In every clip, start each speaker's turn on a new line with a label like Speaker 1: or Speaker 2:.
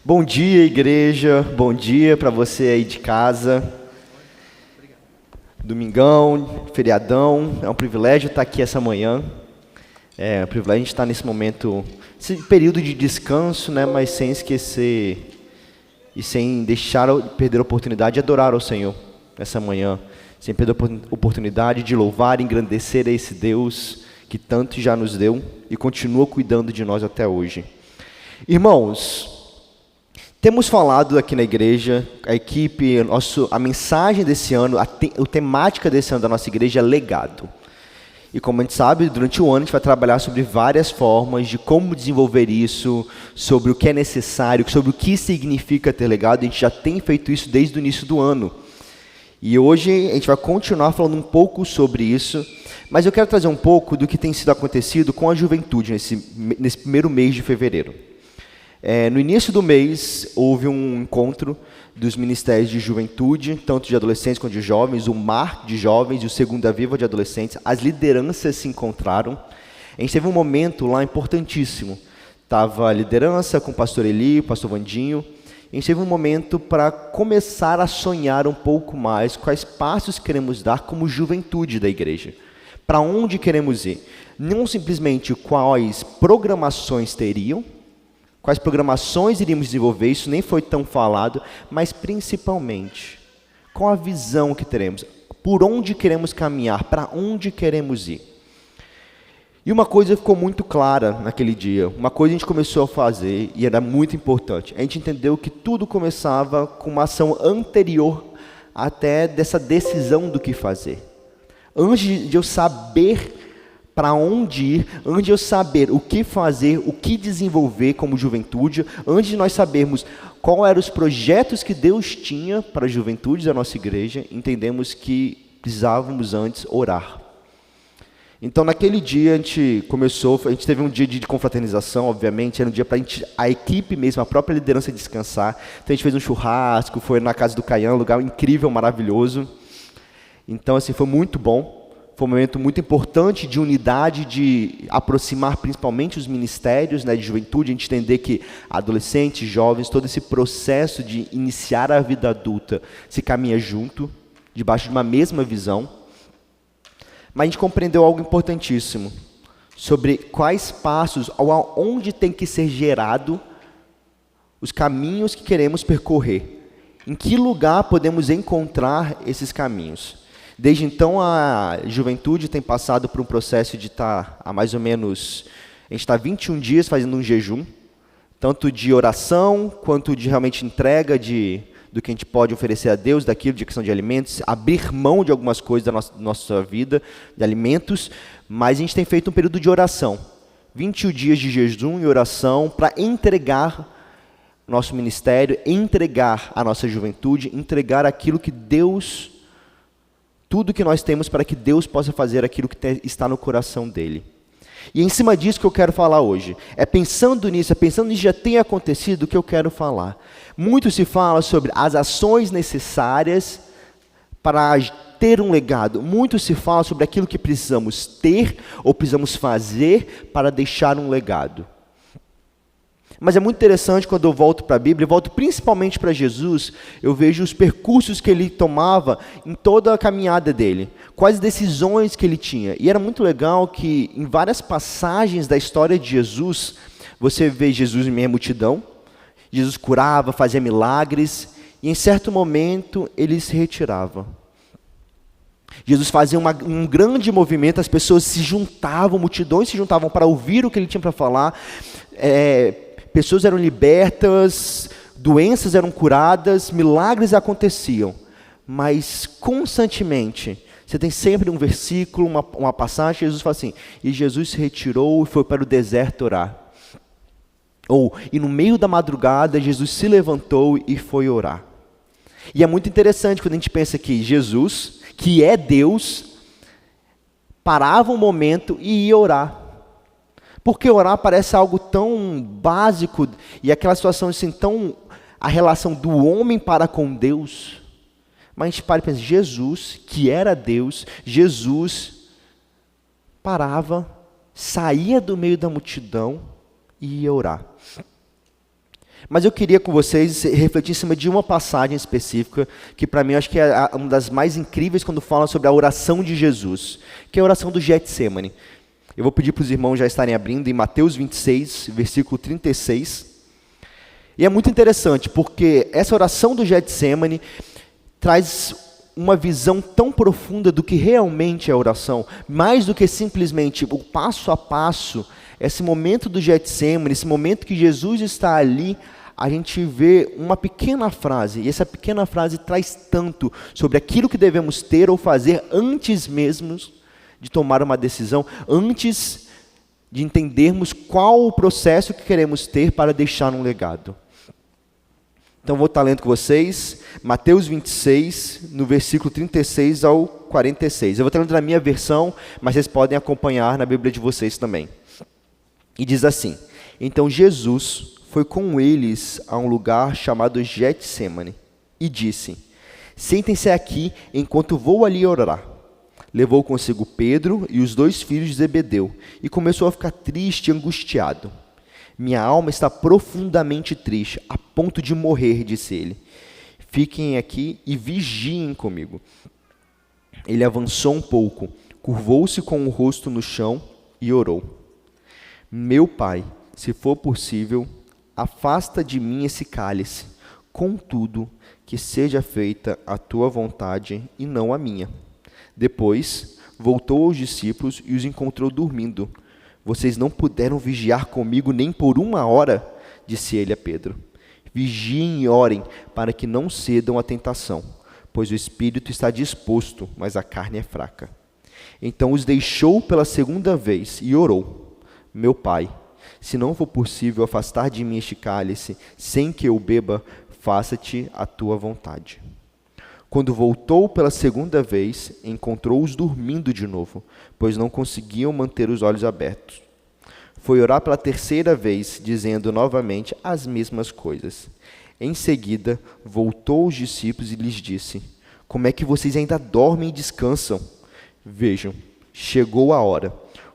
Speaker 1: Bom dia, igreja. Bom dia para você aí de casa. Domingão, feriadão. É um privilégio estar aqui essa manhã. É um privilégio a gente estar nesse momento, esse período de descanso, né? Mas sem esquecer e sem deixar perder a oportunidade de adorar ao Senhor essa manhã. Sem perder a oportunidade de louvar e engrandecer a esse Deus que tanto já nos deu e continua cuidando de nós até hoje. Irmãos, temos falado aqui na igreja, a equipe, a mensagem desse ano, a temática desse ano da nossa igreja é legado. E como a gente sabe, durante o ano a gente vai trabalhar sobre várias formas de como desenvolver isso, sobre o que é necessário, sobre o que significa ter legado. A gente já tem feito isso desde o início do ano. E hoje a gente vai continuar falando um pouco sobre isso, mas eu quero trazer um pouco do que tem sido acontecido com a juventude nesse primeiro mês de fevereiro. No início do mês, houve um encontro dos ministérios de juventude, tanto de adolescentes quanto de jovens, o MAR de jovens e o Segunda Viva de adolescentes. As lideranças se encontraram. A gente teve um momento lá importantíssimo. Estava a liderança com o pastor Eli, o pastor Vandinho. A gente teve um momento para começar a sonhar um pouco mais quais passos queremos dar como juventude da igreja. Para onde queremos ir? Não simplesmente quais programações teriam, quais programações iríamos desenvolver, isso nem foi tão falado, mas principalmente, qual a visão que teremos, por onde queremos caminhar, para onde queremos ir. E uma coisa ficou muito clara naquele dia, uma coisa a gente começou a fazer e era muito importante. A gente entendeu que tudo começava com uma ação anterior até dessa decisão do que fazer. Antes de eu saber para onde ir, antes de eu saber o que fazer, o que desenvolver como juventude, antes de nós sabermos quais eram os projetos que Deus tinha para a juventude da nossa igreja, entendemos que precisávamos antes orar. Então naquele dia a gente teve um dia de confraternização, obviamente, era um dia para a equipe mesmo, a própria liderança descansar. Então a gente fez um churrasco, foi na casa do Caian, um lugar incrível, maravilhoso. Então assim, foi muito bom. Foi um momento muito importante de unidade, de aproximar principalmente os ministérios, né, de juventude, a gente entender que adolescentes, jovens, todo esse processo de iniciar a vida adulta se caminha junto, debaixo de uma mesma visão. Mas a gente compreendeu algo importantíssimo, sobre quais passos, onde tem que ser gerado os caminhos que queremos percorrer. Em que lugar podemos encontrar esses caminhos? Desde então, a juventude tem passado por um processo de estar há mais ou menos, a gente está 21 dias fazendo um jejum, tanto de oração, quanto de realmente entrega do que a gente pode oferecer a Deus, daquilo de questão de alimentos, abrir mão de algumas coisas da nossa vida, de alimentos, mas a gente tem feito um período de oração, 21 dias de jejum e oração para entregar nosso ministério, entregar a nossa juventude, entregar aquilo que Deus, tudo que nós temos para que Deus possa fazer aquilo que está no coração dele. E é em cima disso que eu quero falar hoje. É pensando nisso já tem acontecido que eu quero falar. Muito se fala sobre as ações necessárias para ter um legado. Muito se fala sobre aquilo que precisamos ter ou precisamos fazer para deixar um legado. Mas é muito interessante quando eu volto para a Bíblia, eu volto principalmente para Jesus, eu vejo os percursos que ele tomava em toda a caminhada dele, quais decisões que ele tinha. E era muito legal que em várias passagens da história de Jesus, você vê Jesus em meio à multidão, Jesus curava, fazia milagres, e em certo momento ele se retirava. Jesus fazia um grande movimento, as pessoas se juntavam, multidões se juntavam para ouvir o que ele tinha para falar, pessoas eram libertas, doenças eram curadas, milagres aconteciam, mas constantemente, você tem sempre um versículo, uma passagem, Jesus fala assim, e Jesus se retirou e foi para o deserto orar. E no meio da madrugada, Jesus se levantou e foi orar. E é muito interessante quando a gente pensa que Jesus, que é Deus, parava um momento e ia orar. Porque orar parece algo tão básico, e aquela situação assim, a relação do homem para com Deus. Mas a gente para e pensa, Jesus, que era Deus, Jesus parava, saía do meio da multidão e ia orar. Mas eu queria com vocês refletir em cima de uma passagem específica, que para mim eu acho que é uma das mais incríveis quando fala sobre a oração de Jesus, que é a oração do Getsemane. Eu vou pedir para os irmãos já estarem abrindo em Mateus 26, versículo 36. E é muito interessante, porque essa oração do Getsemane traz uma visão tão profunda do que realmente é a oração, mais do que simplesmente o passo a passo. Esse momento do Getsemane, esse momento que Jesus está ali, a gente vê uma pequena frase, e essa pequena frase traz tanto sobre aquilo que devemos ter ou fazer antes mesmo de tomar uma decisão, antes de entendermos qual o processo que queremos ter para deixar um legado. Então vou estar lendo com vocês, Mateus 26, no versículo 36 ao 46. Eu vou estar lendo na minha versão, mas vocês podem acompanhar na Bíblia de vocês também. E diz assim: então Jesus foi com eles a um lugar chamado Getsemane e disse: sentem-se aqui enquanto vou ali orar. Levou consigo Pedro e os 2 filhos de Zebedeu e começou a ficar triste e angustiado. Minha alma está profundamente triste, a ponto de morrer, disse ele. Fiquem aqui e vigiem comigo. Ele avançou um pouco, curvou-se com o rosto no chão e orou: meu Pai, se for possível, afasta de mim esse cálice, contudo, que seja feita a tua vontade e não a minha. Depois, voltou aos discípulos e os encontrou dormindo. Vocês não puderam vigiar comigo nem por 1 hora, disse ele a Pedro. Vigiem e orem, para que não cedam à tentação, pois o espírito está disposto, mas a carne é fraca. Então os deixou pela 2ª vez e orou: meu Pai, se não for possível afastar de mim este cálice, sem que eu beba, faça-te a tua vontade. Quando voltou pela 2ª vez, encontrou-os dormindo de novo, pois não conseguiam manter os olhos abertos. Foi orar pela 3ª vez, dizendo novamente as mesmas coisas. Em seguida, voltou aos discípulos e lhes disse: como é que vocês ainda dormem e descansam? Vejam, chegou a hora.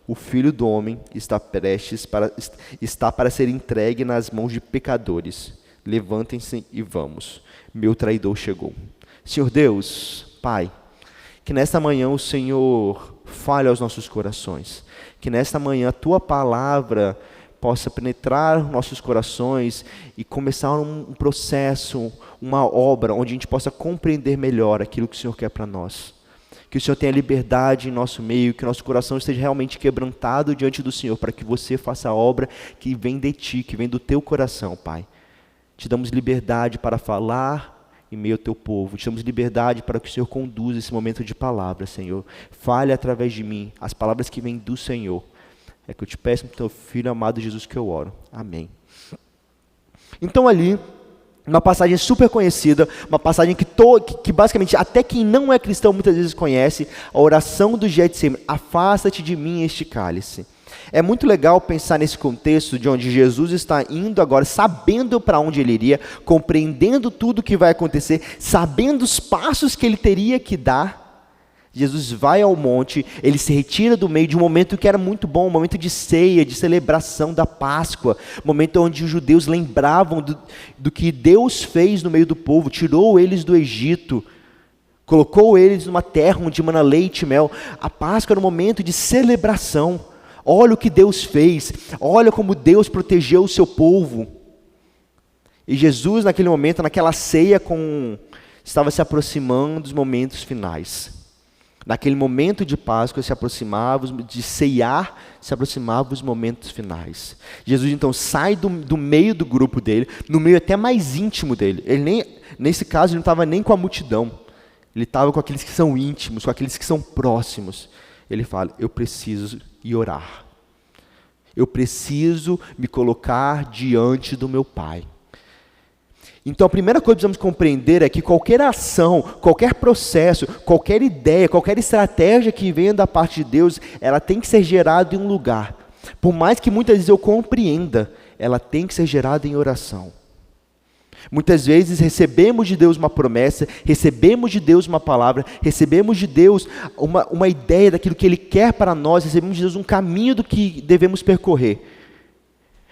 Speaker 1: O Filho do Homem está para ser entregue nas mãos de pecadores. Levantem-se e vamos. Meu traidor chegou. Senhor Deus, Pai, que nesta manhã o Senhor fale aos nossos corações. Que nesta manhã a Tua palavra possa penetrar nossos corações e começar um processo, uma obra, onde a gente possa compreender melhor aquilo que o Senhor quer para nós. Que o Senhor tenha liberdade em nosso meio, que nosso coração esteja realmente quebrantado diante do Senhor, para que você faça a obra que vem de Ti, que vem do Teu coração, Pai. Te damos liberdade para falar em meio ao Teu povo. Te damos liberdade para que o Senhor conduza esse momento de palavra, Senhor. Fale através de mim as palavras que vêm do Senhor. É que eu te peço no Teu Filho amado Jesus que eu oro. Amém. Então ali, uma passagem super conhecida, uma passagem que basicamente até quem não é cristão muitas vezes conhece, a oração do Getsemane: afasta-te de mim este cálice. É muito legal pensar nesse contexto de onde Jesus está indo agora, sabendo para onde ele iria, compreendendo tudo o que vai acontecer, sabendo os passos que ele teria que dar. Jesus vai ao monte, ele se retira do meio de um momento que era muito bom, um momento de ceia, de celebração da Páscoa, momento onde os judeus lembravam do que Deus fez no meio do povo, tirou eles do Egito, colocou eles numa terra onde mana leite e mel. A Páscoa era um momento de celebração. Olha o que Deus fez, olha como Deus protegeu o seu povo. E Jesus naquele momento, naquela ceia, estava se aproximando dos momentos finais. Naquele momento de Páscoa se aproximava, de ceiar, se aproximava os momentos finais. Jesus então sai do meio do grupo dele, no meio até mais íntimo dele. Nesse caso ele não estava nem com a multidão, ele estava com aqueles que são íntimos, com aqueles que são próximos. Ele fala: eu preciso ir orar. Eu preciso me colocar diante do meu Pai. Então a primeira coisa que precisamos compreender é que qualquer ação, qualquer processo, qualquer ideia, qualquer estratégia que venha da parte de Deus, ela tem que ser gerada em um lugar. Por mais que muitas vezes eu compreenda, ela tem que ser gerada em oração. Muitas vezes recebemos de Deus uma promessa, recebemos de Deus uma palavra, recebemos de Deus uma ideia daquilo que Ele quer para nós, recebemos de Deus um caminho do que devemos percorrer.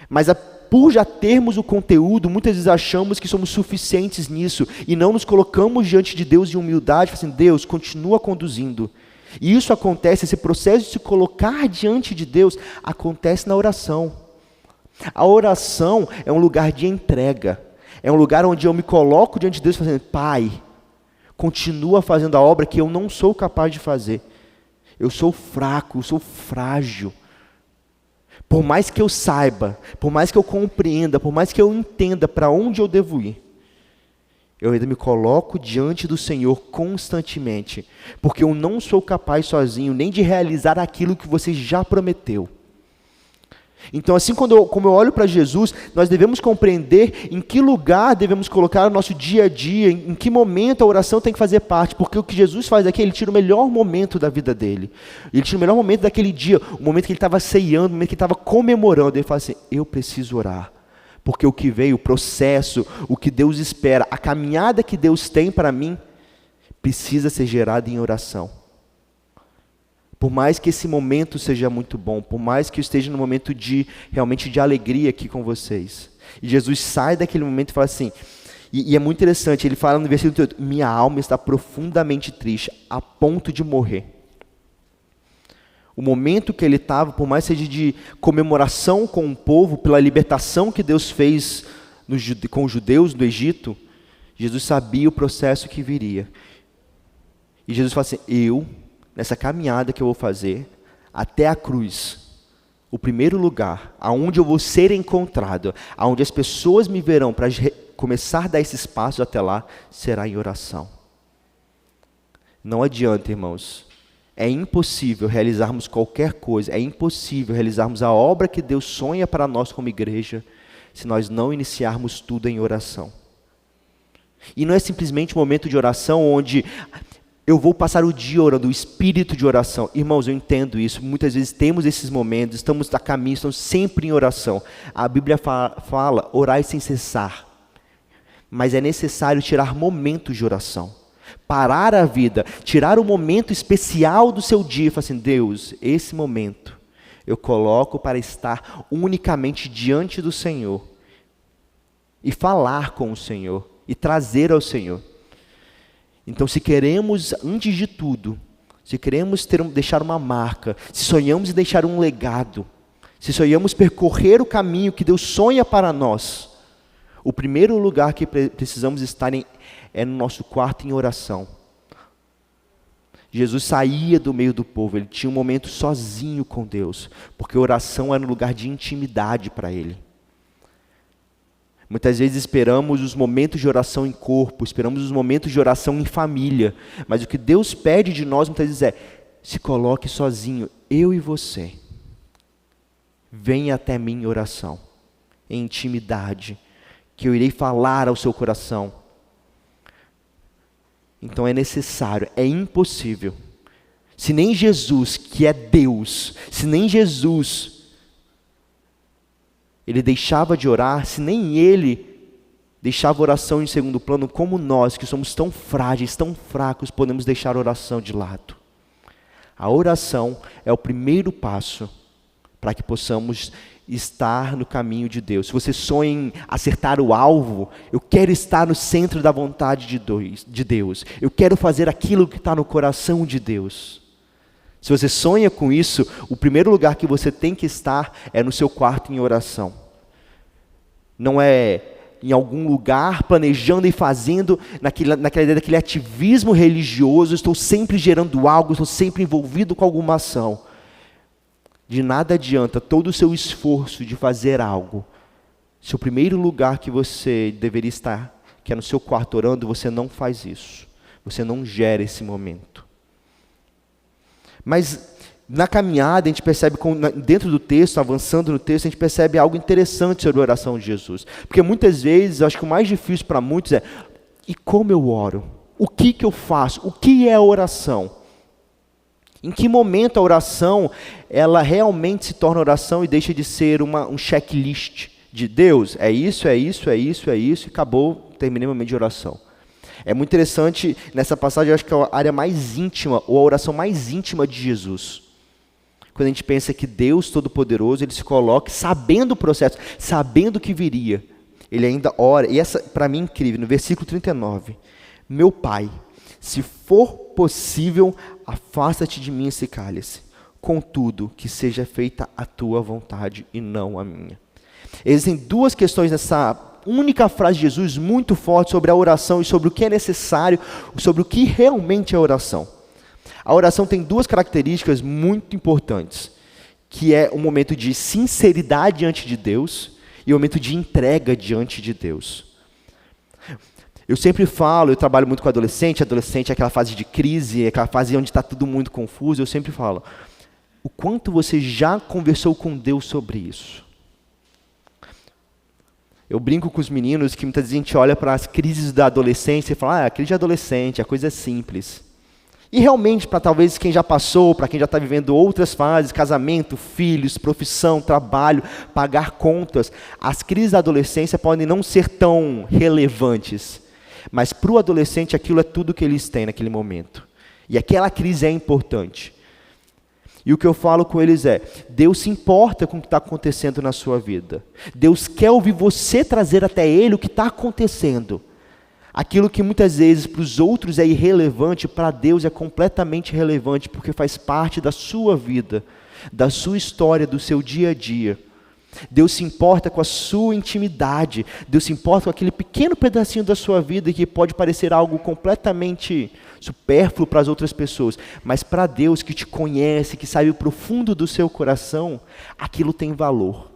Speaker 1: Mas por já termos o conteúdo, muitas vezes achamos que somos suficientes nisso e não nos colocamos diante de Deus em humildade, assim, Deus, continua conduzindo. E isso acontece, esse processo de se colocar diante de Deus, acontece na oração. A oração é um lugar de entrega, é um lugar onde eu me coloco diante de Deus, fazendo, Pai, continua fazendo a obra que eu não sou capaz de fazer. Eu sou fraco, eu sou frágil. Por mais que eu saiba, por mais que eu compreenda, por mais que eu entenda para onde eu devo ir, eu ainda me coloco diante do Senhor constantemente, porque eu não sou capaz sozinho nem de realizar aquilo que você já prometeu. Então, assim, como eu olho para Jesus, nós devemos compreender em que lugar devemos colocar o nosso dia a dia, em que momento a oração tem que fazer parte, porque o que Jesus faz aqui, Ele tira o melhor momento da vida dele, Ele tira o melhor momento daquele dia, o momento que Ele estava ceiando, o momento que Ele estava comemorando, Ele fala assim, eu preciso orar, porque o que veio, o processo, o que Deus espera, a caminhada que Deus tem para mim, precisa ser gerada em oração. Por mais que esse momento seja muito bom, por mais que eu esteja num momento realmente de alegria aqui com vocês. E Jesus sai daquele momento e fala assim, e é muito interessante, ele fala no versículo 38, minha alma está profundamente triste, a ponto de morrer. O momento que ele estava, por mais que seja de comemoração com o povo, pela libertação que Deus fez com os judeus do Egito, Jesus sabia o processo que viria. E Jesus fala assim, nessa caminhada que eu vou fazer, até a cruz, o primeiro lugar, aonde eu vou ser encontrado, aonde as pessoas me verão para começar a dar esses passos até lá, será em oração. Não adianta, irmãos, é impossível realizarmos qualquer coisa, é impossível realizarmos a obra que Deus sonha para nós como igreja, se nós não iniciarmos tudo em oração. E não é simplesmente um momento de oração onde eu vou passar o dia orando, o espírito de oração. Irmãos, eu entendo isso. Muitas vezes temos esses momentos, estamos a caminho, estamos sempre em oração. A Bíblia fala, orai sem cessar. Mas é necessário tirar momentos de oração. Parar a vida, tirar um momento especial do seu dia e falar assim, Deus, esse momento eu coloco para estar unicamente diante do Senhor. E falar com o Senhor, e trazer ao Senhor. Então, se queremos, antes de tudo, se queremos deixar uma marca, se sonhamos em deixar um legado, se sonhamos percorrer o caminho que Deus sonha para nós, o primeiro lugar que precisamos estar é no nosso quarto em oração. Jesus saía do meio do povo, ele tinha um momento sozinho com Deus, porque a oração era um lugar de intimidade para ele. Muitas vezes esperamos os momentos de oração em corpo, esperamos os momentos de oração em família, mas o que Deus pede de nós muitas vezes é, se coloque sozinho, eu e você, venha até mim em oração, em intimidade, que eu irei falar ao seu coração. Então é necessário, é impossível, se nem Jesus, que é Deus, se nem Jesus ele deixava de orar, se nem ele deixava a oração em segundo plano, como nós, que somos tão frágeis, tão fracos, podemos deixar a oração de lado. A oração é o primeiro passo para que possamos estar no caminho de Deus. Se você sonha em acertar o alvo, eu quero estar no centro da vontade de Deus. Eu quero fazer aquilo que está no coração de Deus. Se você sonha com isso, o primeiro lugar que você tem que estar é no seu quarto em oração. Não é em algum lugar planejando e fazendo, naquela ideia daquele ativismo religioso, estou sempre gerando algo, estou sempre envolvido com alguma ação. De nada adianta todo o seu esforço de fazer algo. Se o primeiro lugar que você deveria estar, que é no seu quarto orando, você não faz isso. Você não gera esse momento. Mas na caminhada a gente percebe, dentro do texto, avançando no texto, a gente percebe algo interessante sobre a oração de Jesus. Porque muitas vezes, eu acho que o mais difícil para muitos é, e como eu oro? O que eu faço? O que é a oração? Em que momento a oração, ela realmente se torna oração e deixa de ser um checklist de Deus? É isso, é isso, é isso, é isso, e acabou, terminei o momento de oração. É muito interessante, nessa passagem, eu acho que é a área mais íntima, ou a oração mais íntima de Jesus. Quando a gente pensa que Deus Todo-Poderoso, Ele se coloca sabendo o processo, sabendo o que viria. Ele ainda ora, e essa para mim é incrível, no versículo 39. Meu Pai, se for possível, afasta-te de mim esse cálice. Contudo, que seja feita a tua vontade e não a minha. Existem duas questões nessa única frase de Jesus muito forte sobre a oração e sobre o que é necessário, sobre o que realmente é oração. A oração tem duas características muito importantes, que é um momento de sinceridade diante de Deus e um momento de entrega diante de Deus. Eu sempre falo, eu trabalho muito com adolescente é aquela fase de crise, aquela fase onde está tudo muito confuso, eu sempre falo, o quanto você já conversou com Deus sobre isso? Eu brinco com os meninos que muitas vezes a gente olha para as crises da adolescência e fala, a crise de adolescente, a coisa é simples. E realmente, para talvez quem já passou, para quem já está vivendo outras fases, casamento, filhos, profissão, trabalho, pagar contas, as crises da adolescência podem não ser tão relevantes, mas para o adolescente aquilo é tudo que eles têm naquele momento. E aquela crise é importante. E o que eu falo com eles é, Deus se importa com o que está acontecendo na sua vida. Deus quer ouvir você trazer até Ele o que está acontecendo. Aquilo que muitas vezes para os outros é irrelevante, para Deus é completamente relevante, porque faz parte da sua vida, da sua história, do seu dia a dia. Deus se importa com a sua intimidade, Deus se importa com aquele pequeno pedacinho da sua vida que pode parecer algo completamente supérfluo para as outras pessoas, mas para Deus que te conhece, que sabe o profundo do seu coração, aquilo tem valor.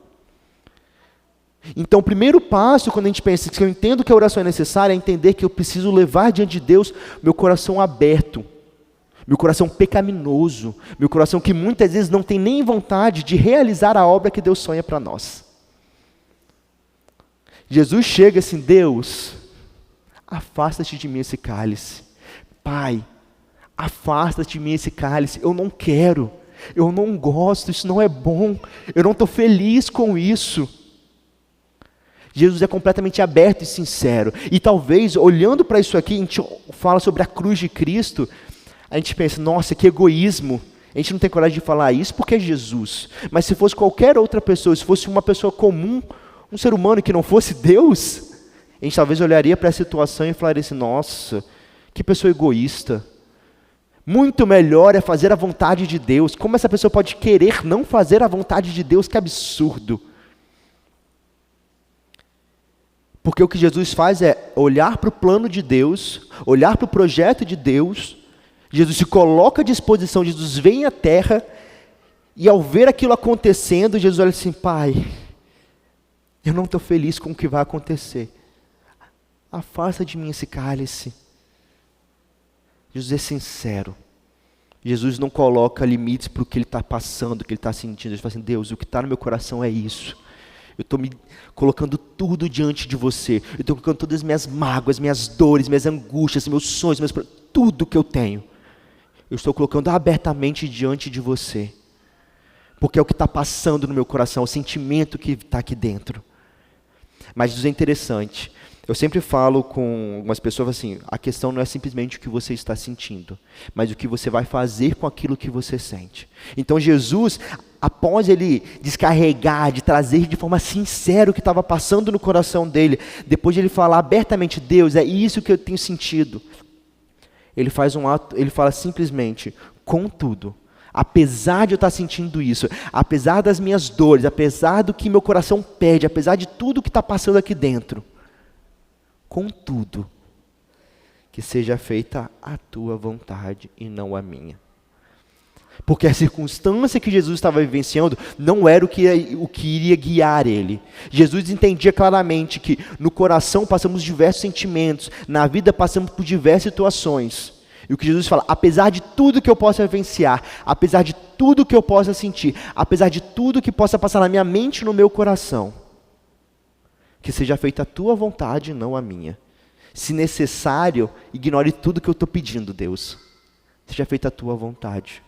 Speaker 1: Então o primeiro passo, quando a gente pensa que eu entendo que a oração é necessária, é entender que eu preciso levar diante de Deus meu coração aberto, meu coração pecaminoso, meu coração que muitas vezes não tem nem vontade de realizar a obra que Deus sonha para nós. Jesus chega assim, Deus, afasta-te de mim esse cálice. Pai, afasta-te de mim esse cálice, eu não quero, eu não gosto, isso não é bom, eu não estou feliz com isso. Jesus é completamente aberto e sincero, e talvez, olhando para isso aqui, a gente fala sobre a cruz de Cristo, a gente pensa, nossa, que egoísmo, a gente não tem coragem de falar isso porque é Jesus, mas se fosse qualquer outra pessoa, se fosse uma pessoa comum, um ser humano que não fosse Deus, a gente talvez olharia para a situação e falaria assim, nossa, que pessoa egoísta, muito melhor é fazer a vontade de Deus, como essa pessoa pode querer não fazer a vontade de Deus, que absurdo. Porque o que Jesus faz é olhar para o plano de Deus, olhar para o projeto de Deus, Jesus se coloca à disposição, Jesus vem à terra, e ao ver aquilo acontecendo, Jesus olha assim, Pai, eu não estou feliz com o que vai acontecer, afasta de mim esse cálice. Jesus é sincero, Jesus não coloca limites para o que ele está passando, o que ele está sentindo, ele fala assim, Deus, o que está no meu coração é isso, eu estou me colocando tudo diante de você, eu estou colocando todas as minhas mágoas, minhas dores, minhas angústias, meus sonhos, tudo que eu tenho, eu estou colocando abertamente diante de você, porque é o que está passando no meu coração, o sentimento que está aqui dentro. Mas Jesus é interessante, eu sempre falo com algumas pessoas assim, a questão não é simplesmente o que você está sentindo, mas o que você vai fazer com aquilo que você sente. Então Jesus, após ele descarregar, de trazer de forma sincera o que estava passando no coração dele, depois de ele falar abertamente, Deus, é isso que eu tenho sentido, ele faz um ato, ele fala simplesmente, contudo, apesar de eu estar sentindo isso, apesar das minhas dores, apesar do que meu coração pede, apesar de tudo que está passando aqui dentro, contudo, que seja feita a tua vontade e não a minha. Porque a circunstância que Jesus estava vivenciando não era o que iria guiar ele. Jesus entendia claramente que no coração passamos diversos sentimentos, na vida passamos por diversas situações. E o que Jesus fala, apesar de tudo que eu possa vivenciar, apesar de tudo que eu possa sentir, apesar de tudo que possa passar na minha mente e no meu coração, que seja feita a tua vontade e não a minha. Se necessário, ignore tudo que eu estou pedindo, Deus. Seja feita a tua vontade.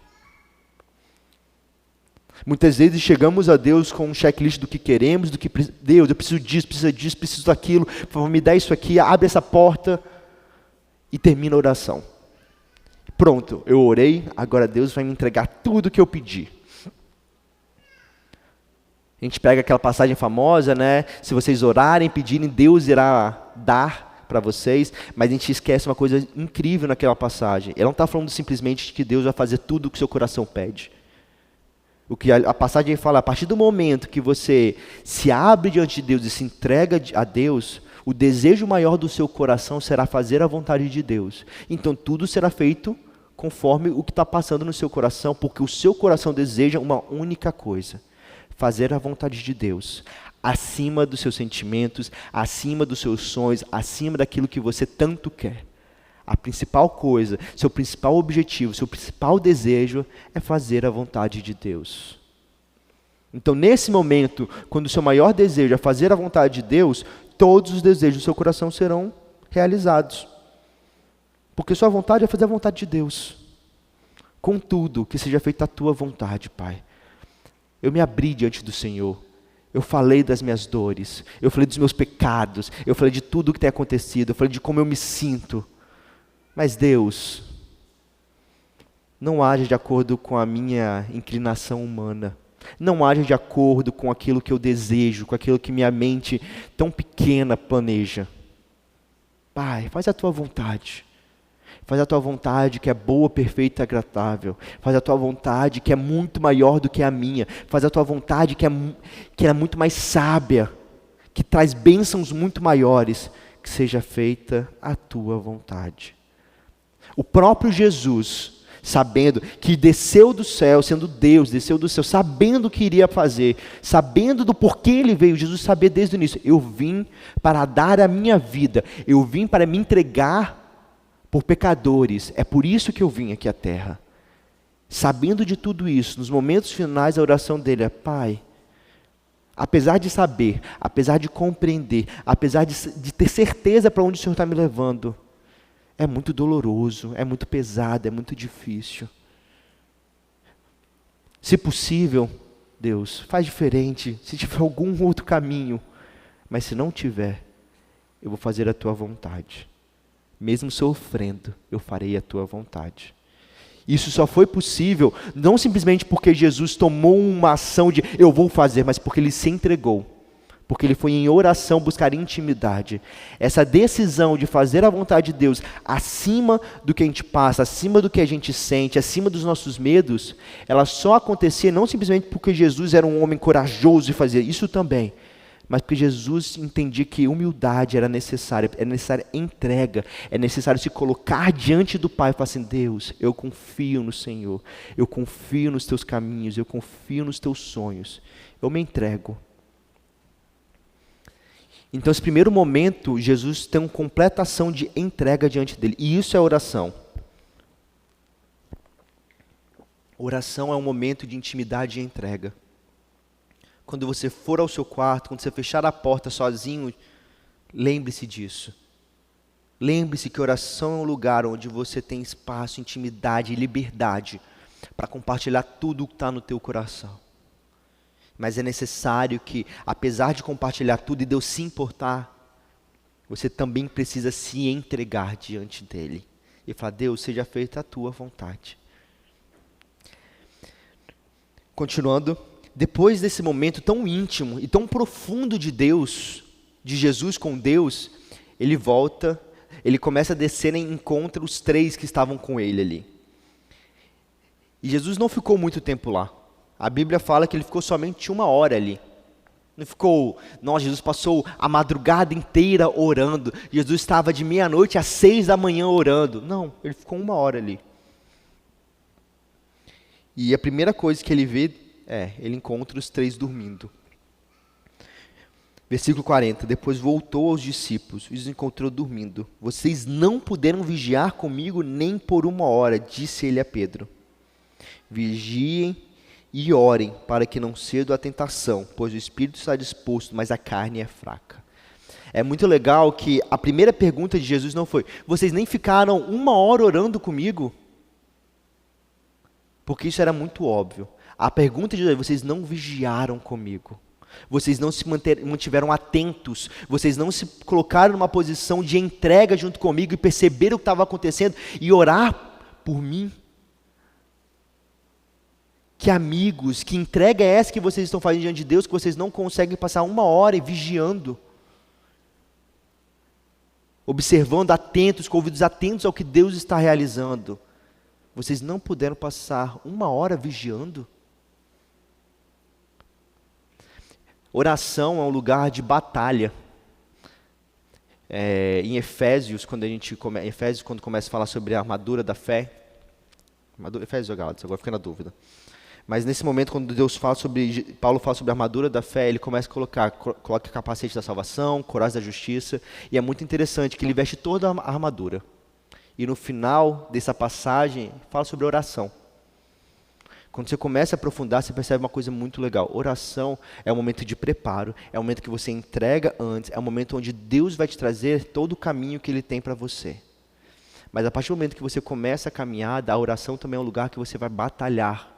Speaker 1: Muitas vezes chegamos a Deus com um checklist do que queremos, do que Deus, eu preciso disso, preciso daquilo, por favor, me dá isso aqui, abre essa porta e termina a oração. Pronto, eu orei, agora Deus vai me entregar tudo que eu pedi. A gente pega aquela passagem famosa, né? Se vocês orarem, pedirem, Deus irá dar para vocês. Mas a gente esquece uma coisa incrível naquela passagem. Ela não está falando simplesmente de que Deus vai fazer tudo o que o seu coração pede. O que a passagem fala, a partir do momento que você se abre diante de Deus e se entrega a Deus, o desejo maior do seu coração será fazer a vontade de Deus. Então tudo será feito conforme o que está passando no seu coração, porque o seu coração deseja uma única coisa: fazer a vontade de Deus, acima dos seus sentimentos, acima dos seus sonhos, acima daquilo que você tanto quer. A principal coisa, seu principal objetivo, seu principal desejo é fazer a vontade de Deus. Então, nesse momento, quando o seu maior desejo é fazer a vontade de Deus, todos os desejos do seu coração serão realizados. Porque sua vontade é fazer a vontade de Deus. Contudo, que seja feita a tua vontade, Pai. Eu me abri diante do Senhor. Eu falei das minhas dores. Eu falei dos meus pecados. Eu falei de tudo o que tem acontecido. Eu falei de como eu me sinto. Mas Deus, não age de acordo com a minha inclinação humana. Não age de acordo com aquilo que eu desejo, com aquilo que minha mente tão pequena planeja. Pai, faz a tua vontade. Faz a tua vontade que é boa, perfeita e agradável. Faz a tua vontade que é muito maior do que a minha. Faz a tua vontade que é muito mais sábia, que traz bênçãos muito maiores. Que seja feita a tua vontade. O próprio Jesus, sabendo que desceu do céu, sendo Deus, desceu do céu, sabendo o que iria fazer, sabendo do porquê ele veio, Jesus sabia desde o início: eu vim para dar a minha vida, eu vim para me entregar por pecadores, é por isso que eu vim aqui à terra. Sabendo de tudo isso, nos momentos finais a oração dele é: Pai, apesar de saber, apesar de compreender, apesar de ter certeza para onde o Senhor está me levando, é muito doloroso, é muito pesado, é muito difícil. Se possível, Deus, faz diferente, se tiver algum outro caminho. Mas se não tiver, eu vou fazer a tua vontade. Mesmo sofrendo, eu farei a tua vontade. Isso só foi possível, não simplesmente porque Jesus tomou uma ação de eu vou fazer, mas porque ele se entregou. Porque ele foi em oração buscar intimidade. Essa decisão de fazer a vontade de Deus acima do que a gente passa, acima do que a gente sente, acima dos nossos medos, ela só acontecia não simplesmente porque Jesus era um homem corajoso e fazia isso também, mas porque Jesus entendia que humildade era necessária entrega, é necessário se colocar diante do Pai e falar assim: Deus, eu confio no Senhor, eu confio nos teus caminhos, eu confio nos teus sonhos, eu me entrego. Então, esse primeiro momento, Jesus tem uma completa ação de entrega diante dele. E isso é oração. Oração é um momento de intimidade e entrega. Quando você for ao seu quarto, quando você fechar a porta sozinho, lembre-se disso. Lembre-se que oração é um lugar onde você tem espaço, intimidade e liberdade para compartilhar tudo o que está no teu coração. Mas é necessário que, apesar de compartilhar tudo e Deus se importar, você também precisa se entregar diante dele. E falar: Deus, seja feita a tua vontade. Continuando, depois desse momento tão íntimo e tão profundo de Deus, de Jesus com Deus, ele volta, ele começa a descer e encontra os 3 que estavam com ele ali. E Jesus não ficou muito tempo lá. A Bíblia fala que ele ficou somente 1 hora ali. Não ficou, Jesus passou a madrugada inteira orando. Jesus estava de meia-noite às 6 da manhã orando. Não, ele ficou 1 hora ali. E a primeira coisa que ele vê ele encontra os 3 dormindo. Versículo 40, depois voltou aos discípulos e os encontrou dormindo. Vocês não puderam vigiar comigo nem por 1 hora, disse ele a Pedro. Vigiem e orem para que não cedam à tentação, pois o espírito está disposto, mas a carne é fraca. É muito legal que a primeira pergunta de Jesus não foi: vocês nem ficaram 1 hora orando comigo? Porque isso era muito óbvio. A pergunta de Jesus: vocês não vigiaram comigo. Vocês não se mantiveram atentos. Vocês não se colocaram numa posição de entrega junto comigo e perceberam o que estava acontecendo e orar por mim. Que amigos, que entrega é essa que vocês estão fazendo diante de Deus, que vocês não conseguem passar 1 hora vigiando, observando, atentos, com ouvidos atentos ao que Deus está realizando. Vocês não puderam passar 1 hora vigiando? Oração é um lugar de batalha. Em Efésios, quando começa a falar sobre a armadura da fé, Efésios ou Gálatas, agora fiquei na dúvida. Mas nesse momento, quando Paulo fala sobre a armadura da fé, ele começa a coloca capacete da salvação, coraça da justiça, e é muito interessante que ele veste toda a armadura. E no final dessa passagem, fala sobre oração. Quando você começa a aprofundar, você percebe uma coisa muito legal. Oração é um momento de preparo, é um momento que você entrega antes, é um momento onde Deus vai te trazer todo o caminho que Ele tem para você. Mas a partir do momento que você começa a caminhada, a oração também é um lugar que você vai batalhar.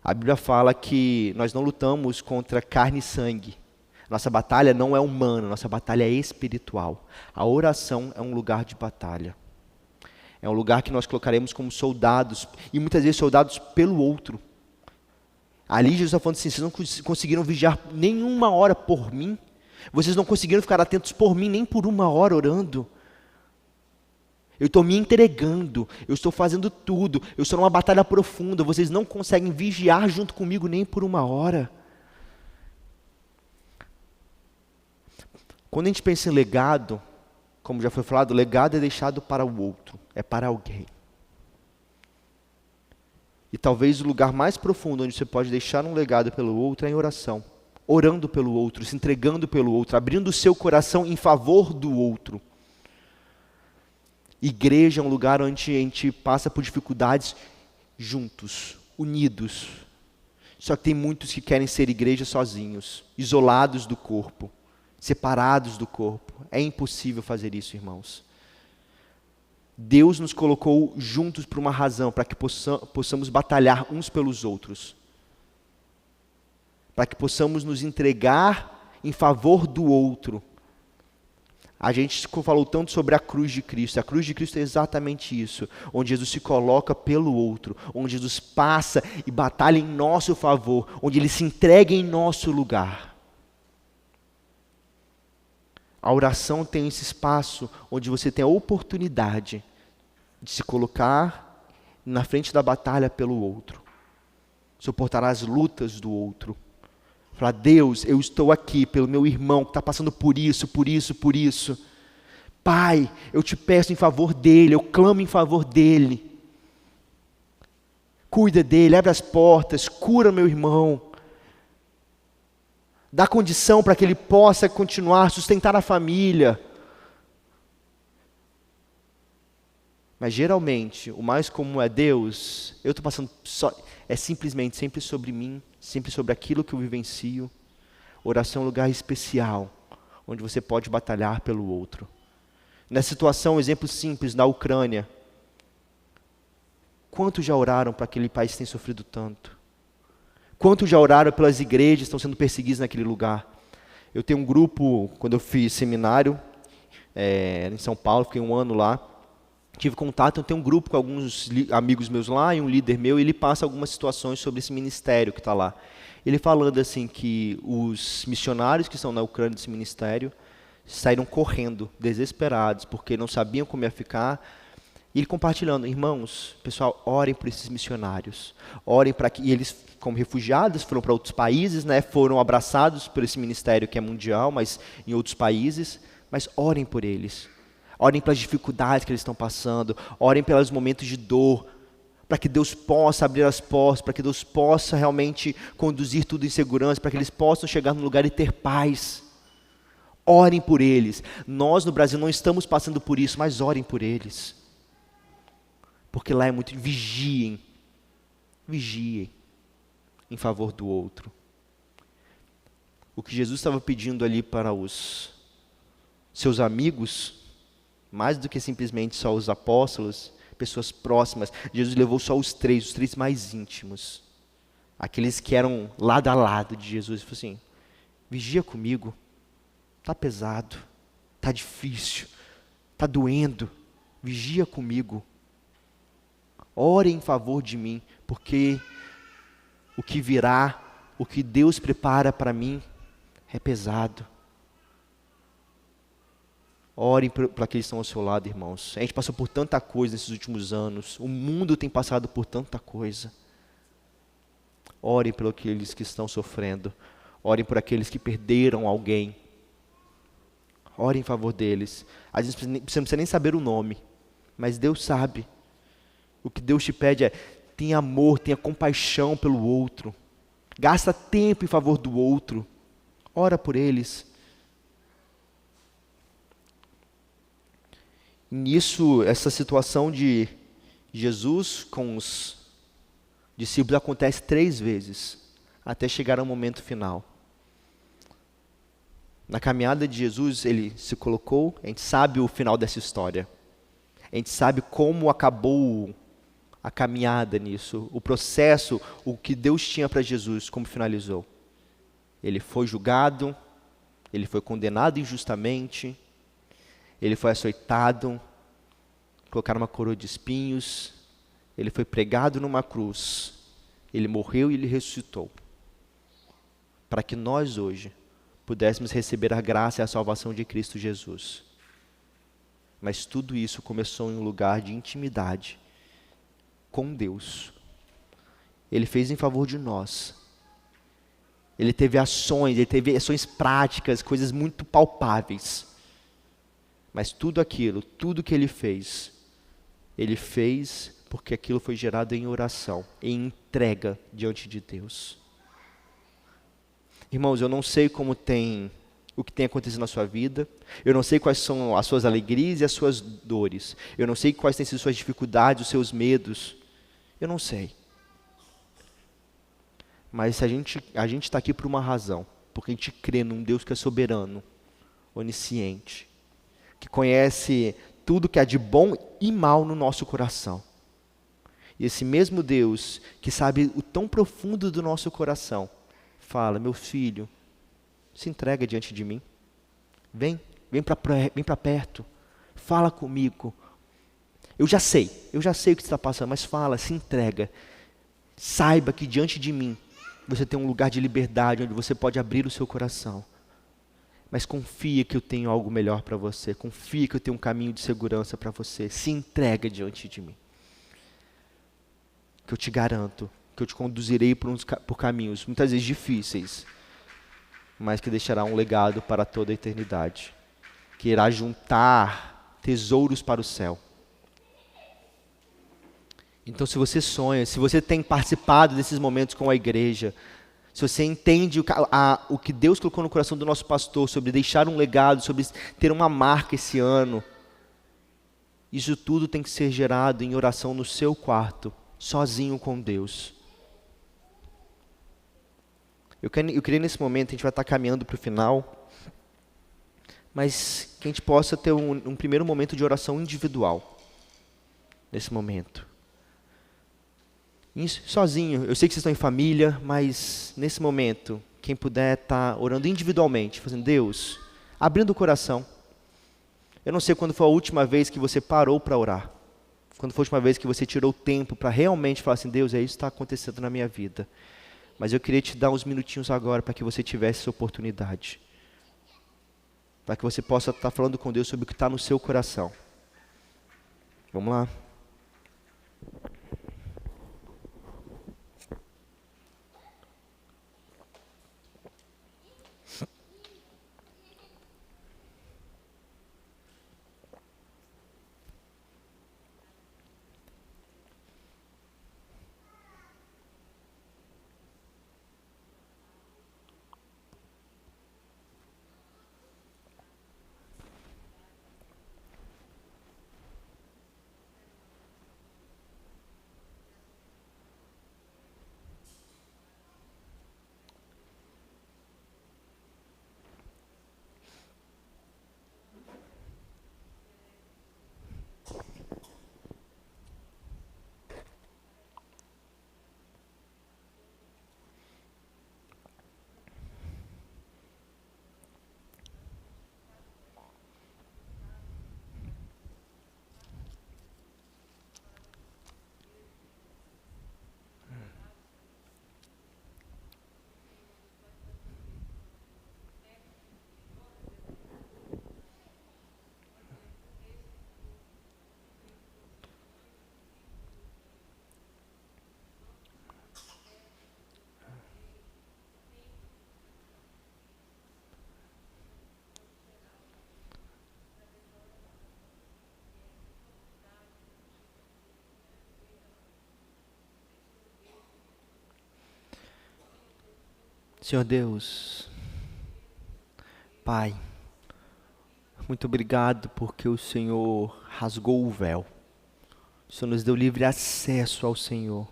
Speaker 1: A Bíblia fala que nós não lutamos contra carne e sangue. Nossa batalha não é humana, nossa batalha é espiritual. A oração é um lugar de batalha. É um lugar que nós colocaremos como soldados, e muitas vezes soldados pelo outro. Ali Jesus está falando assim, vocês não conseguiram vigiar nem 1 hora por mim, vocês não conseguiram ficar atentos por mim nem por 1 hora orando. Eu estou me entregando, eu estou fazendo tudo, eu estou numa batalha profunda, vocês não conseguem vigiar junto comigo nem por 1 hora. Quando a gente pensa em legado, como já foi falado, o legado é deixado para o outro, é para alguém. E talvez o lugar mais profundo onde você pode deixar um legado pelo outro é em oração. Orando pelo outro, se entregando pelo outro, abrindo o seu coração em favor do outro. Igreja é um lugar onde a gente passa por dificuldades juntos, unidos. Só que tem muitos que querem ser igreja sozinhos, isolados do corpo, separados do corpo. É impossível fazer isso, irmãos. Deus nos colocou juntos por uma razão, para que possamos batalhar uns pelos outros. Para que possamos nos entregar em favor do outro. A gente falou tanto sobre a cruz de Cristo. A cruz de Cristo é exatamente isso. Onde Jesus se coloca pelo outro. Onde Jesus passa e batalha em nosso favor. Onde Ele se entrega em nosso lugar. A oração tem esse espaço onde você tem a oportunidade de se colocar na frente da batalha pelo outro. Suportar as lutas do outro. Falar, Deus, eu estou aqui pelo meu irmão que está passando por isso, por isso, por isso. Pai, eu te peço em favor dele, eu clamo em favor dele. Cuida dele, abre as portas, cura meu irmão. Dá condição para que ele possa continuar, sustentar a família. Mas geralmente, o mais comum é Deus, eu estou passando é simplesmente sempre sobre mim, sempre sobre aquilo que eu vivencio. Oração é um lugar especial, onde você pode batalhar pelo outro. Nessa situação, um exemplo simples, na Ucrânia. Quantos já oraram para aquele país que tem sofrido tanto? Quantos já oraram pelas igrejas que estão sendo perseguidas naquele lugar? Eu tenho um grupo, quando eu fiz seminário, em São Paulo, fiquei 1 ano lá, tive contato, eu tenho um grupo com alguns amigos meus lá, e um líder meu, e ele passa algumas situações sobre esse ministério que está lá. Ele falando assim que os missionários que estão na Ucrânia desse ministério, saíram correndo, desesperados, porque não sabiam como ia ficar. E ele compartilhando, irmãos, pessoal, orem por esses missionários. Orem para que eles, como refugiados, foram para outros países, né, foram abraçados por esse ministério que é mundial, mas em outros países. Mas orem por eles. Orem pelas dificuldades que eles estão passando. Orem pelos momentos de dor. Para que Deus possa abrir as portas, para que Deus possa realmente conduzir tudo em segurança, para que eles possam chegar no lugar e ter paz. Orem por eles. Nós no Brasil não estamos passando por isso, mas orem por eles. Porque lá é muito... Vigiem. Vigiem em favor do outro. O que Jesus estava pedindo ali para os seus amigos, mais do que simplesmente só os apóstolos, pessoas próximas, Jesus levou só os três mais íntimos. Aqueles que eram lado a lado de Jesus. Ele falou assim, vigia comigo. Está pesado, está difícil, está doendo, vigia comigo. Ore em favor de mim, porque o que virá, o que Deus prepara para mim é pesado. Orem para aqueles que estão ao seu lado, irmãos. A gente passou por tanta coisa nesses últimos anos. O mundo tem passado por tanta coisa. Orem por aqueles que estão sofrendo. Orem por aqueles que perderam alguém. Orem em favor deles. Às vezes você não precisa nem saber o nome, mas Deus sabe. O que Deus te pede é: tenha amor, tenha compaixão pelo outro. Gasta tempo em favor do outro. Ora por eles. Nisso, essa situação de Jesus com os discípulos acontece 3 vezes, até chegar ao momento final. Na caminhada de Jesus, ele se colocou, a gente sabe o final dessa história. A gente sabe como acabou a caminhada nisso, o processo, o que Deus tinha para Jesus, como finalizou. Ele foi julgado, ele foi condenado injustamente, ele foi açoitado, colocaram uma coroa de espinhos, ele foi pregado numa cruz, ele morreu e ele ressuscitou, para que nós hoje pudéssemos receber a graça e a salvação de Cristo Jesus. Mas tudo isso começou em um lugar de intimidade com Deus. Ele fez em favor de nós. Ele teve ações práticas, coisas muito palpáveis. Mas tudo aquilo, tudo que ele fez porque aquilo foi gerado em oração, em entrega diante de Deus. Irmãos, eu não sei o que tem acontecido na sua vida, eu não sei quais são as suas alegrias e as suas dores, eu não sei quais têm sido suas dificuldades, os seus medos, eu não sei. Mas a gente está aqui por uma razão, porque a gente crê num Deus que é soberano, onisciente, que conhece tudo que há de bom e mal no nosso coração. E esse mesmo Deus, que sabe o tão profundo do nosso coração, fala: meu filho, se entrega diante de mim. Vem para perto. Fala comigo. Eu já sei o que você está passando, mas fala, se entrega. Saiba que diante de mim, você tem um lugar de liberdade, onde você pode abrir o seu coração. Mas confia que eu tenho algo melhor para você. Confia que eu tenho um caminho de segurança para você. Se entrega diante de mim. Que eu te garanto, que eu te conduzirei por caminhos, muitas vezes difíceis, mas que deixará um legado para toda a eternidade. Que irá juntar tesouros para o céu. Então, se você sonha, se você tem participado desses momentos com a igreja, se você entende o que Deus colocou no coração do nosso pastor, sobre deixar um legado, sobre ter uma marca esse ano, isso tudo tem que ser gerado em oração no seu quarto, sozinho com Deus. Eu queria nesse momento, a gente vai estar caminhando para o final, mas que a gente possa ter um primeiro momento de oração individual, nesse momento. Isso, sozinho, eu sei que vocês estão em família, mas nesse momento, quem puder estar orando individualmente, fazendo: Deus, abrindo o coração. Eu não sei quando foi a última vez que você parou para orar, quando foi a última vez que você tirou tempo para realmente falar assim: Deus, é isso que está acontecendo na minha vida. Mas eu queria te dar uns minutinhos agora para que você tivesse essa oportunidade, para que você possa estar falando com Deus sobre o que está no seu coração. Vamos lá? Senhor Deus, Pai, muito obrigado porque o Senhor rasgou o véu. O Senhor nos deu livre acesso ao Senhor.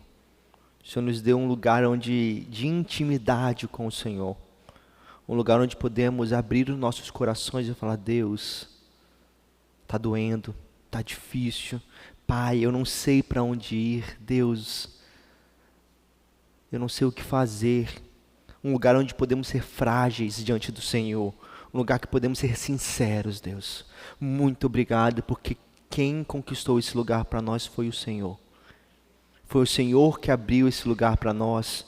Speaker 1: O Senhor nos deu um lugar de intimidade com o Senhor. Um lugar onde podemos abrir os nossos corações e falar: Deus, está doendo, está difícil. Pai, eu não sei para onde ir. Deus, eu não sei o que fazer. Um lugar onde podemos ser frágeis diante do Senhor. Um lugar que podemos ser sinceros, Deus. Muito obrigado, porque quem conquistou esse lugar para nós foi o Senhor. Foi o Senhor que abriu esse lugar para nós.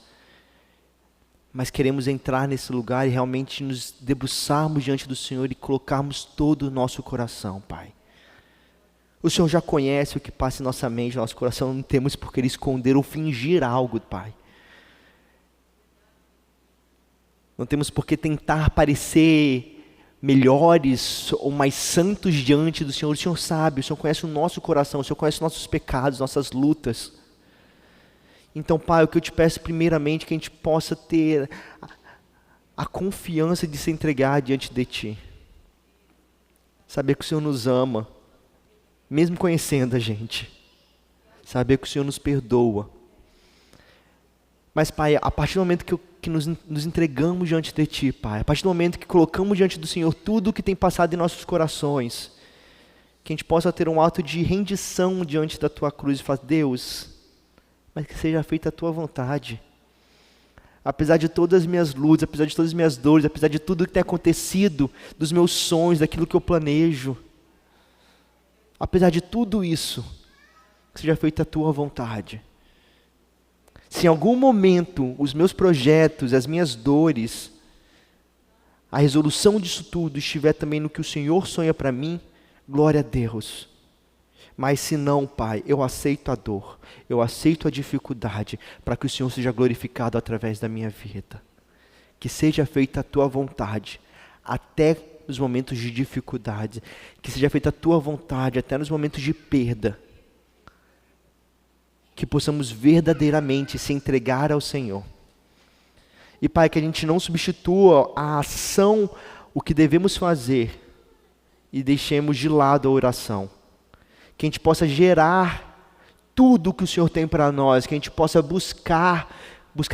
Speaker 1: Mas queremos entrar nesse lugar e realmente nos debruçarmos diante do Senhor e colocarmos todo o nosso coração, Pai. O Senhor já conhece o que passa em nossa mente, nosso coração. Não temos por que esconder ou fingir algo, Pai. Não temos por que tentar parecer melhores ou mais santos diante do Senhor. O Senhor sabe, o Senhor conhece o nosso coração, o Senhor conhece os nossos pecados, nossas lutas. Então, Pai, o que eu te peço primeiramente é que a gente possa ter a confiança de se entregar diante de Ti. Saber que o Senhor nos ama, mesmo conhecendo a gente. Saber que o Senhor nos perdoa. Mas, Pai, a partir do momento que nos entregamos diante de Ti, Pai, a partir do momento que colocamos diante do Senhor tudo o que tem passado em nossos corações, que a gente possa ter um ato de rendição diante da Tua cruz e falar: Deus, mas que seja feita a Tua vontade. Apesar de todas as minhas lutas, apesar de todas as minhas dores, apesar de tudo que tem acontecido, dos meus sonhos, daquilo que eu planejo, apesar de tudo isso, que seja feita a Tua vontade. Se em algum momento os meus projetos, as minhas dores, a resolução disso tudo estiver também no que o Senhor sonha para mim, glória a Deus. Mas se não, Pai, eu aceito a dor, eu aceito a dificuldade, para que o Senhor seja glorificado através da minha vida. Que seja feita a Tua vontade, até nos momentos de dificuldade. Que seja feita a Tua vontade, até nos momentos de perda. Que possamos verdadeiramente se entregar ao Senhor. E, Pai, que a gente não substitua a ação, o que devemos fazer, e deixemos de lado a oração. Que a gente possa gerar tudo o que o Senhor tem para nós, que a gente possa buscar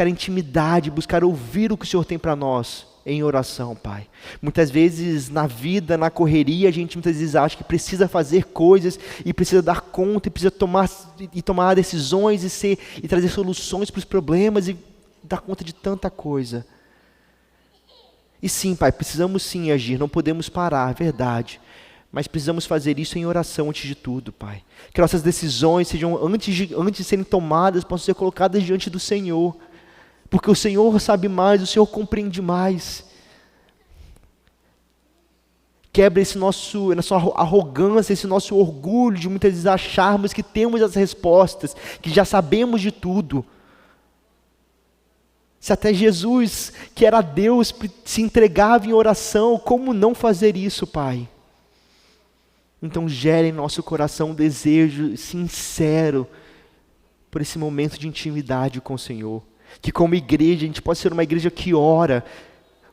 Speaker 1: intimidade, buscar ouvir o que o Senhor tem para nós em oração, Pai. Muitas vezes na vida, na correria, a gente muitas vezes acha que precisa fazer coisas e precisa dar conta e precisa tomar decisões e trazer soluções para os problemas e dar conta de tanta coisa. E sim, Pai, precisamos sim agir, não podemos parar, verdade. Mas precisamos fazer isso em oração antes de tudo, Pai. Que nossas decisões sejam, antes de serem tomadas, possam ser colocadas diante do Senhor. Porque o Senhor sabe mais, o Senhor compreende mais. Quebra essa nossa arrogância, esse nosso orgulho de muitas vezes acharmos que temos as respostas, que já sabemos de tudo. Se até Jesus, que era Deus, se entregava em oração, como não fazer isso, Pai? Então gere em nosso coração um desejo sincero por esse momento de intimidade com o Senhor. Que como igreja, a gente pode ser uma igreja que ora,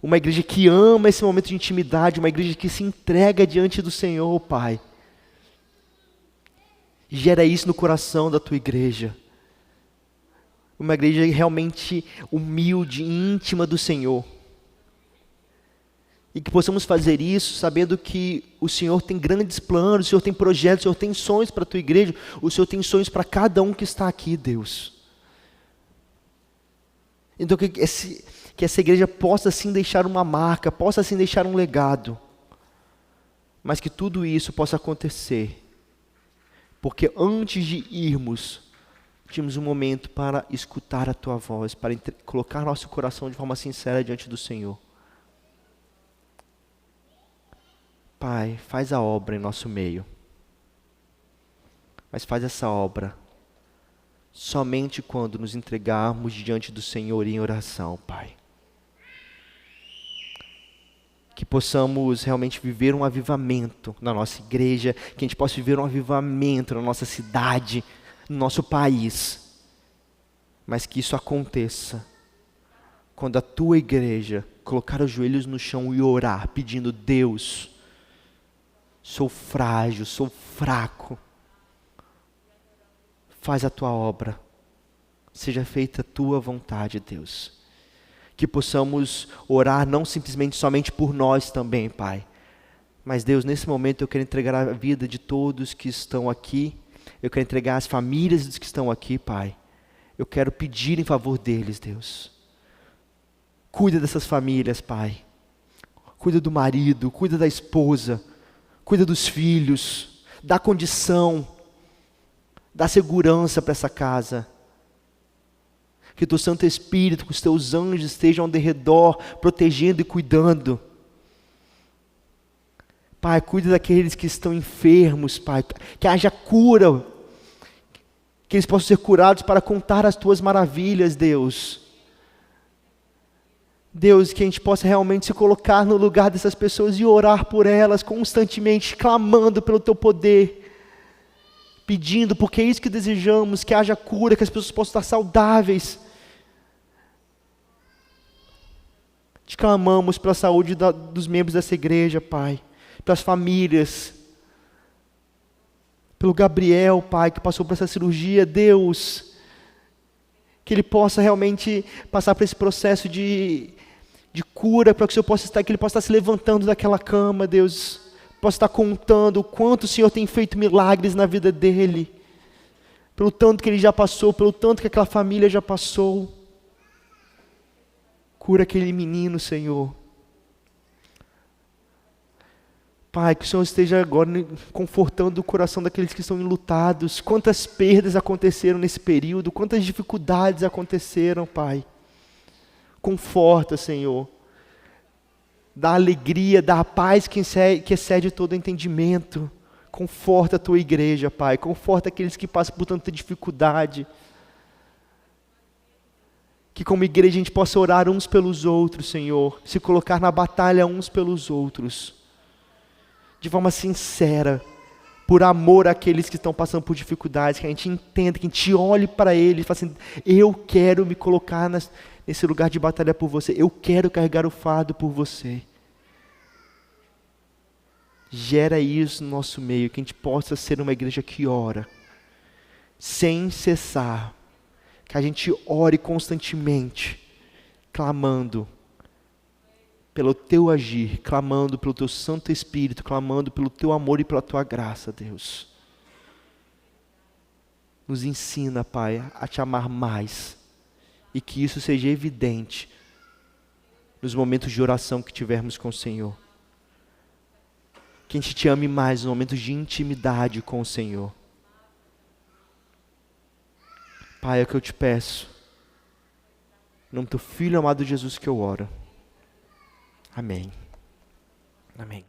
Speaker 1: uma igreja que ama esse momento de intimidade, uma igreja que se entrega diante do Senhor, Pai. Gera isso no coração da Tua igreja. Uma igreja realmente humilde, íntima do Senhor. E que possamos fazer isso sabendo que o Senhor tem grandes planos, o Senhor tem projetos, o Senhor tem sonhos para a Tua igreja, o Senhor tem sonhos para cada um que está aqui, Deus. Então que essa igreja possa sim deixar uma marca, possa sim deixar um legado, mas que tudo isso possa acontecer, porque antes de irmos, tínhamos um momento para escutar a Tua voz, para colocar nosso coração de forma sincera diante do Senhor. Pai, faz a obra em nosso meio, mas faz essa obra somente quando nos entregarmos diante do Senhor em oração, Pai. Que possamos realmente viver um avivamento na nossa igreja, que a gente possa viver um avivamento na nossa cidade, no nosso país, mas que isso aconteça quando a tua igreja colocar os joelhos no chão e orar, pedindo: Deus, sou frágil, sou fraco, faz a tua obra, seja feita a tua vontade, Deus. Que possamos orar não simplesmente somente por nós também, Pai. Mas Deus, nesse momento eu quero entregar a vida de todos que estão aqui. Eu quero entregar as famílias dos que estão aqui, Pai. Eu quero pedir em favor deles, Deus. Cuida dessas famílias, Pai. Cuida do marido, cuida da esposa, cuida dos filhos, dá condição, dá segurança para essa casa. Que teu Santo Espírito, com os teus anjos estejam ao redor, protegendo e cuidando. Pai, cuida daqueles que estão enfermos, Pai, que haja cura, que eles possam ser curados para contar as tuas maravilhas, Deus. Deus, que a gente possa realmente se colocar no lugar dessas pessoas e orar por elas constantemente, clamando pelo teu poder, pedindo, porque é isso que desejamos, que haja cura, que as pessoas possam estar saudáveis. Te clamamos pela saúde dos membros dessa igreja, Pai, pelas famílias, pelo Gabriel, Pai, que passou por essa cirurgia, Deus, que ele possa realmente passar por esse processo de cura, para que o Senhor possa estar, que ele possa estar se levantando daquela cama, Deus, possa estar contando o quanto o Senhor tem feito milagres na vida dele, pelo tanto que ele já passou, pelo tanto que aquela família já passou. Cura aquele menino, Senhor. Pai, que o Senhor esteja agora confortando o coração daqueles que estão enlutados. Quantas perdas aconteceram nesse período, quantas dificuldades aconteceram, Pai. Conforta, Senhor. Dá alegria, dá a paz que excede todo entendimento. Conforta a tua igreja, Pai. Conforta aqueles que passam por tanta dificuldade. Que como igreja a gente possa orar uns pelos outros, Senhor. Se colocar na batalha uns pelos outros. De forma sincera. Por amor àqueles que estão passando por dificuldades. Que a gente entenda, que a gente olhe para eles e fale assim: eu quero me colocar nesse lugar de batalha por você. Eu quero carregar o fardo por você. Gera isso no nosso meio. Que a gente possa ser uma igreja que ora. Sem cessar. Que a gente ore constantemente, clamando pelo teu agir, clamando pelo teu Santo Espírito, clamando pelo teu amor e pela tua graça, Deus. Nos ensina, Pai, a te amar mais, e que isso seja evidente nos momentos de oração que tivermos com o Senhor. Que a gente te ame mais nos momentos de intimidade com o Senhor. Pai, é o que eu te peço. Em nome do teu Filho amado Jesus que eu oro. Amém. Amém.